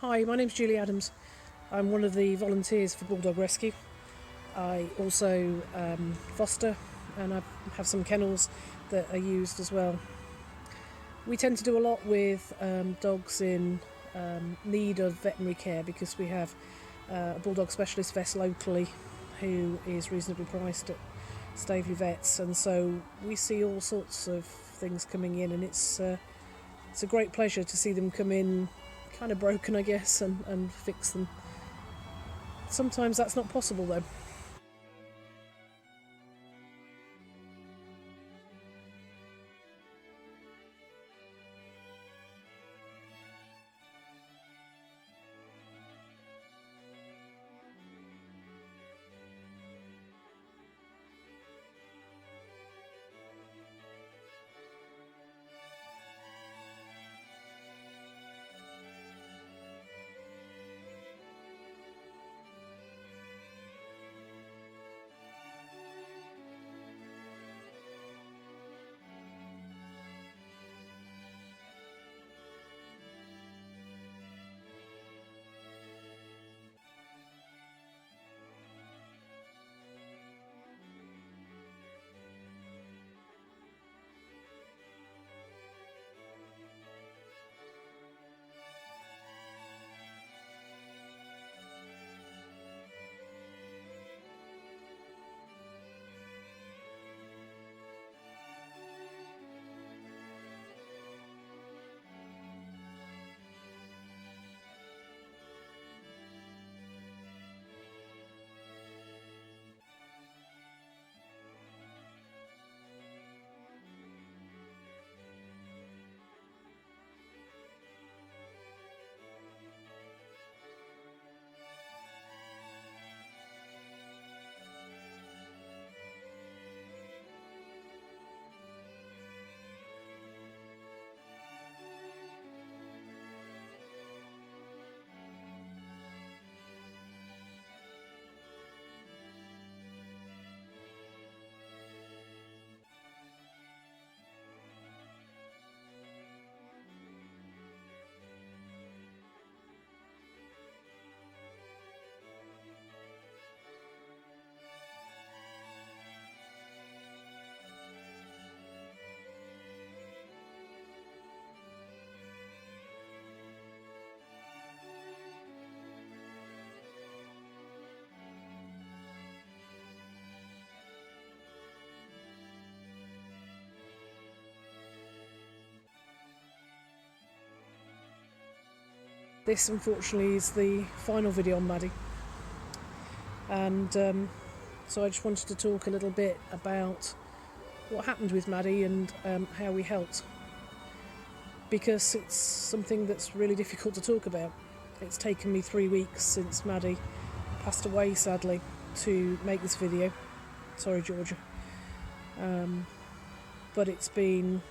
Hi, my name's Julie Adams. I'm one of the volunteers for Bulldog Rescue. I also foster, and I have some kennels that are used as well. We tend to do a lot with dogs in need of veterinary care because we have a Bulldog specialist vet locally who is reasonably priced at Staveley Vets, and so we see all sorts of things coming in, and it's a great pleasure to see them come in kind of broken, I guess, and fix them. Sometimes that's not possible though. This unfortunately is the final video on Maddie, and so I just wanted to talk a little bit about what happened with Maddie and how we helped, because it's something that's really difficult to talk about. It's taken me 3 weeks since Maddie passed away, sadly, to make this video. Sorry, Georgia. But it's been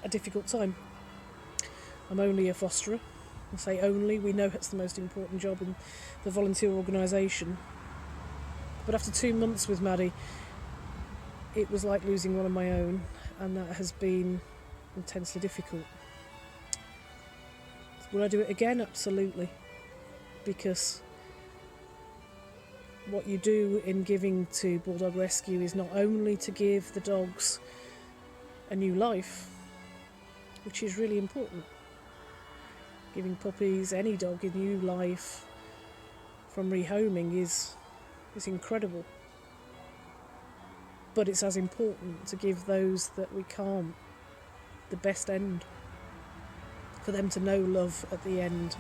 a difficult time. I'm only a fosterer. I say only, we know it's the most important job in the volunteer organisation. But after 2 months with Maddie, it was like losing one of my own, and that has been intensely difficult. Will I do it again? Absolutely. Because what you do in giving to Bulldog Rescue is not only to give the dogs a new life, which is really important. Giving puppies, any dog, a new life from rehoming is incredible. But it's as important to give those that we can't the best end, for them to know love at the end.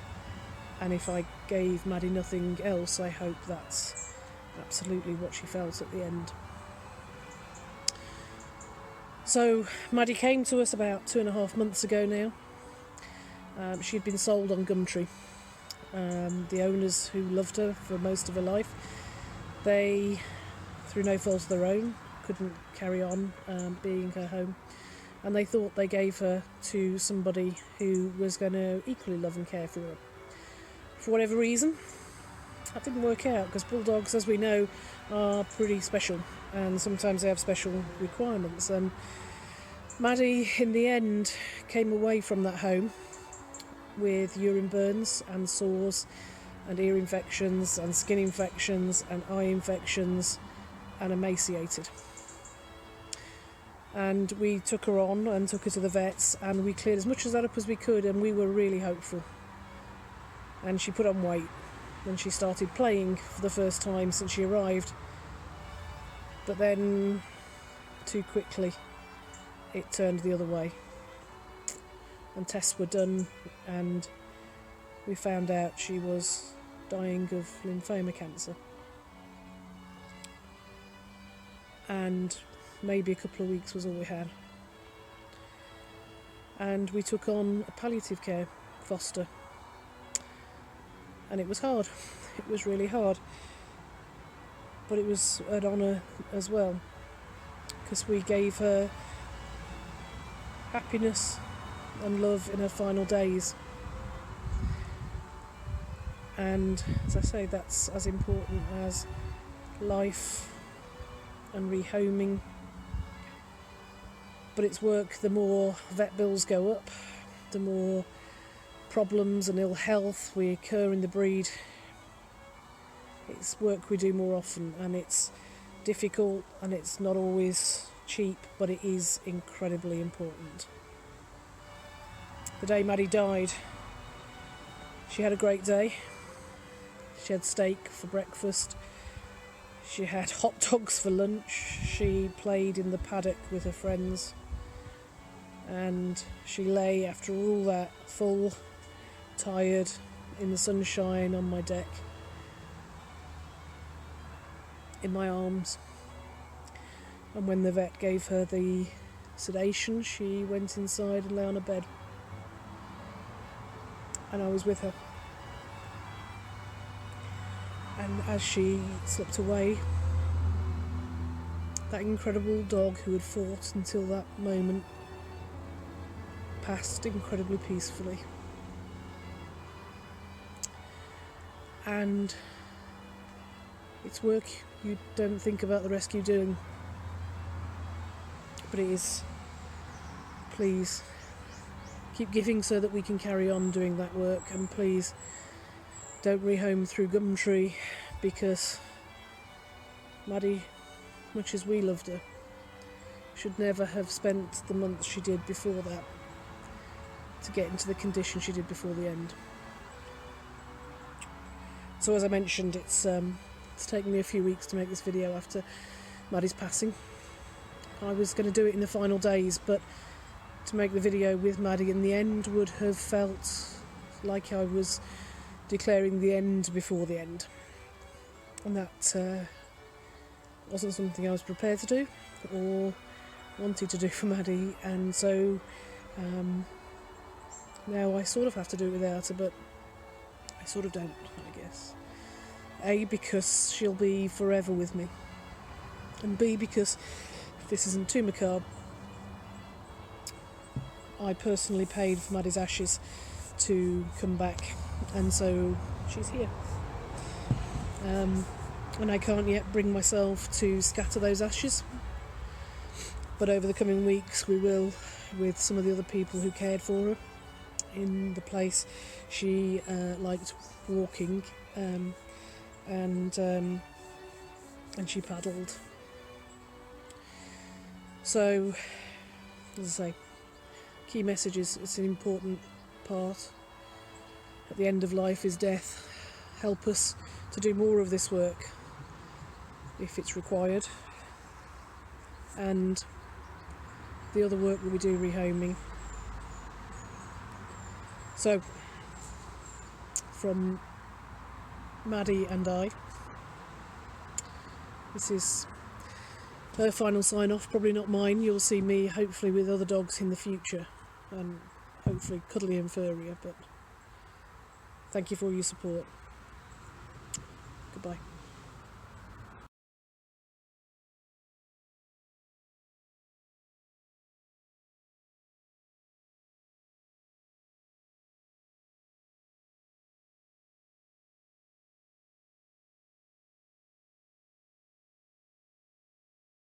And if I gave Maddie nothing else, I hope that's absolutely what she felt at the end. So Maddie came to us about 2.5 months ago now. She'd been sold on Gumtree. The owners, who loved her for most of her life, they, through no fault of their own, couldn't carry on being her home, and they thought they gave her to somebody who was going to equally love and care for her. For whatever reason, that didn't work out, because bulldogs, as we know, are pretty special, and sometimes they have special requirements. And Maddie, in the end, came away from that home with urine burns and sores and ear infections and skin infections and eye infections and emaciated. And we took her on and took her to the vets, and we cleared as much of that up as we could, and we were really hopeful. And she put on weight when she started playing for the first time since she arrived. But then, too quickly, it turned the other way. And tests were done, and we found out she was dying of lymphoma cancer. And maybe a couple of weeks was all we had. And we took on a palliative care foster. And it was hard. It was really hard. But it was an honour as well, because we gave her happiness and love in her final days. And as I say, that's as important as life and rehoming. But it's work, the more vet bills go up, the more problems and ill health we occur in the breed. It's work we do more often, and it's difficult, and it's not always cheap, but it is incredibly important. The day Maddie died, she had a great day. She had steak for breakfast. She had hot dogs for lunch. She played in the paddock with her friends. And she lay, after all that, full, tired, in the sunshine on my deck, in my arms. And when the vet gave her the sedation, she went inside and lay on a bed. And I was with her. And as she slipped away, that incredible dog who had fought until that moment passed incredibly peacefully. And it's work you don't think about the rescue doing, but it is. Please keep giving so that we can carry on doing that work, and please don't rehome through Gumtree, because Maddie, much as we loved her, should never have spent the months she did before that to get into the condition she did before the end. So as I mentioned, it's taken me a few weeks to make this video after Maddie's passing. I was going to do it in the final days, but to make the video with Maddie in the end would have felt like I was declaring the end before the end. And that wasn't something I was prepared to do or wanted to do for Maddie, and so now I sort of have to do it without her, but I sort of don't, I guess. A, because she'll be forever with me, and B, because, if this isn't too macabre, I personally paid for Maddie's ashes to come back, and so she's here. And I can't yet bring myself to scatter those ashes, but over the coming weeks we will, with some of the other people who cared for her in the place she liked walking, and she paddled. So, as I say, key messages: it's an important part. At the end of life is death. Help us to do more of this work if it's required, and the other work that we do, rehoming. So, from Maddie and I, this is her final sign-off, probably not mine. You'll see me hopefully with other dogs in the future, and hopefully cuddly and furrier, but thank you for all your support.